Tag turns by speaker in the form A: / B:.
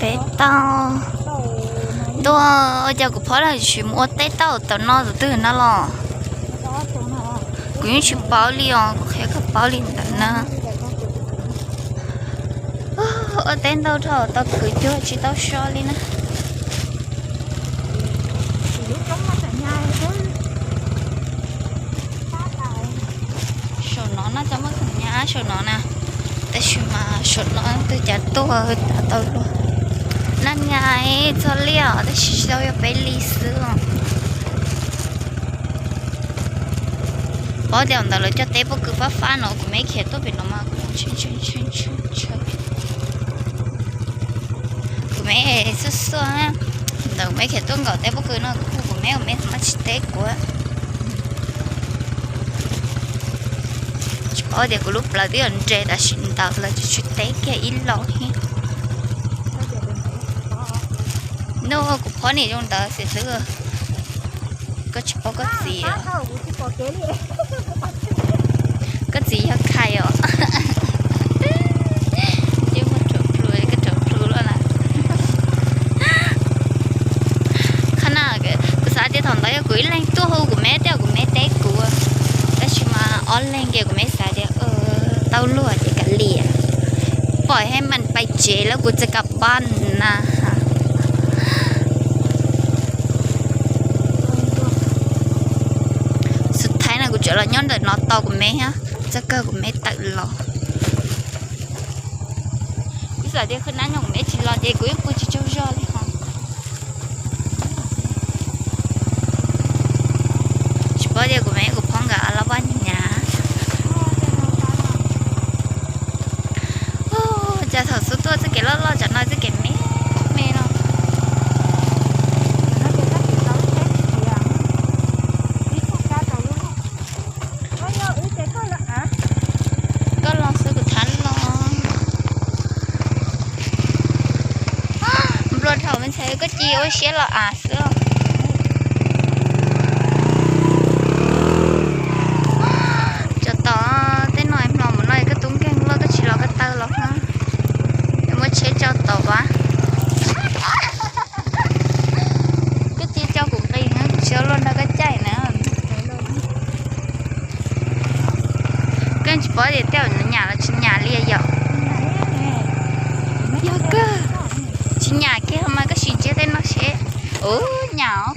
A: té tao tôi giờ cũng phải là chỉ mua té tao tao nó rồi từ nó lo cũng chỉ bảo liền cũng hay có bảo liền tao na ở tên tao thôi tao cứ chưa chỉ tao so đi nè nó cho mất nhá sổ nó nèแต่ชิมาสดน้อยตัวจัดตัวตลอดนั่นไงจะเลี้ยวแต่ชิเรา要ไปลีซื้อพอเดี๋ยวเราจะเตะพวกคือฟ้าเนาะกูไม่เขียนตัวเป็นออกมากูชินกูไม่สู้ๆฮะแต่ไม่เขียนตัวเก่าเตะพวกคือเนาะกูไม่มาเตะกูở đây có lúc là đi ăn chè đã xin tao là chỉ té cái ít lọ hi nó cũng khó này trong tao sẽซื้อก็chỉ có cái gì à cái gì hả khai à chứ mà trộn rồi cái trộn rồi là khả năng cái sao để thằng đấy gửi lên tôi hú của mẹ té củaแต่ชิมาออนไลน์เกี่ยวกับไม่สายเดียวเต้าลวดจะกันเลี่ยปล่อยให้มันไปเจแล้วกูจะกลับบ้านนะฮะสุดท้ายนะกูจะรอย้อนเดินนอนต่อกับแม่ฮะจะเกิดกับแม่ตัดหรอพี่สาวเดียวคนนั้นของแม่ชิลอเดียวกูจะเจ้าจอเลยฮะชิบะเดียวกับแม่กูพ้องกับอะไรบ้างเนี่ยจะถอดสุดตัวจะเก็บแล้วจะน้อยจะเก็บไม่เนาะก็ลองซื้อกับทันลองรถเขามันใช้ก็จีโอเชียร์ละซื้อจะต่อเต้นหน่อยหน่อมันหน่อยก็ตุ้งแกงแล้วก็ชีเราก็เตอหรอกนะchế cho tàu quá cái chia cho cũng đi nữa xíu luôn đâu có chạy nữa cái chỉ bỏ để theo nhà là trên nhà lia dọc dọc cơ trên nhà kia hôm nay có gì chết đây nó sẽ nhỏ